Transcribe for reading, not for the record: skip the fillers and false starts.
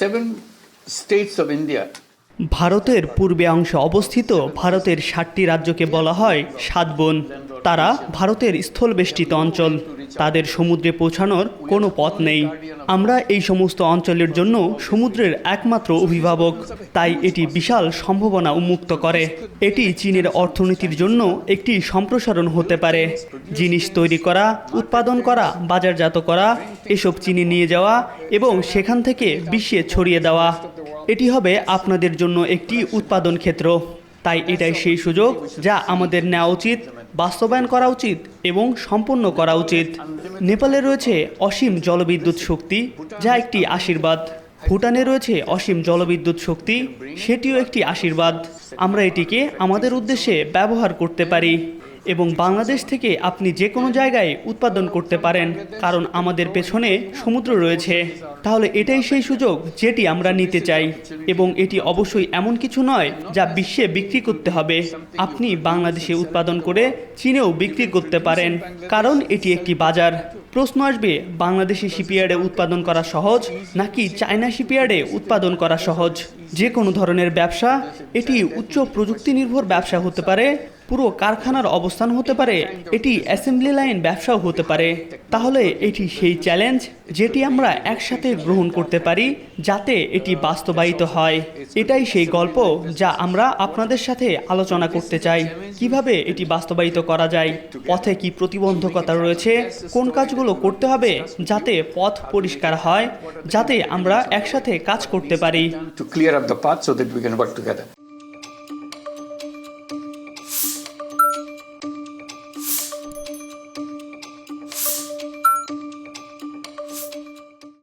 7 states of India. ভারতের পূর্বে অংশে অবস্থিত ভারতের 7টি রাজ্যকে বলা হয় সাত বন। তারা ভারতের স্থলবেষ্টিত অঞ্চল। তাদের সমুদ্রে পৌঁছানোর কোনো পথ নেই। আমরা এই সমস্ত অঞ্চলের জন্য সমুদ্রের একমাত্র অভিভাবক, তাই এটি বিশাল সম্ভাবনা উন্মুক্ত করে। এটি চীনের অর্থনীতির জন্য একটি সম্প্রসারণ হতে পারে। জিনিস তৈরি করা, উৎপাদন করা, বাজারজাত করা, এসব চীনে নিয়ে যাওয়া এবং সেখান থেকে বিশ্বে ছড়িয়ে দেওয়া। এটি হবে আপনাদের জন্য একটি উৎপাদন ক্ষেত্র। তাই এটাই সেই সুযোগ যা আমাদের নেওয়া উচিত, বাস্তবায়ন করা উচিত এবং সম্পন্ন করা উচিত। নেপালে রয়েছে অসীম জলবিদ্যুৎ শক্তি, যা একটি আশীর্বাদ। ভুটানে রয়েছে অসীম জলবিদ্যুৎ শক্তি, সেটিও একটি আশীর্বাদ। আমরা এটিকে আমাদের উদ্দেশ্যে ব্যবহার করতে পারি এবং বাংলাদেশ থেকে আপনি যে কোনো জায়গায় উৎপাদন করতে পারেন, কারণ আমাদের পেছনে সমুদ্র রয়েছে। তাহলে এটাই সেই সুযোগ যেটি আমরা নিতে চাই, এবং এটি অবশ্যই এমন কিছু নয় যা বিশ্বে বিক্রি করতে হবে। আপনি বাংলাদেশে উৎপাদন করে চীনেও বিক্রি করতে পারেন, কারণ এটি একটি বাজার। প্রশ্ন আসবে, বাংলাদেশি শিপইয়ার্ডে উৎপাদন করা সহজ নাকি চায়না শিপইয়ার্ডে উৎপাদন করা সহজ? যে কোনো ধরনের ব্যবসা, এটি উচ্চ প্রযুক্তি নির্ভর ব্যবসা হতে পারে, পুরো কারখানার অবস্থান হতে পারে, এটি অ্যাসেম্বলি লাইন ব্যবসাও হতে পারে। তাহলে এটি সেই চ্যালেঞ্জ যেটি আমরা একসাথে গ্রহণ করতে পারি যাতে এটি বাস্তবায়িত হয়। এটাই সেই গল্প যা আমরা আপনাদের সাথে আলোচনা করতে চাই। কিভাবে এটি বাস্তবায়িত করা যায়, পথে কি প্রতিবন্ধকতা রয়েছে, কোন কাজগুলো করতে হবে যাতে পথ পরিষ্কার হয়, যাতে আমরা একসাথে কাজ করতে পারি। To clear up the path so that we can work together.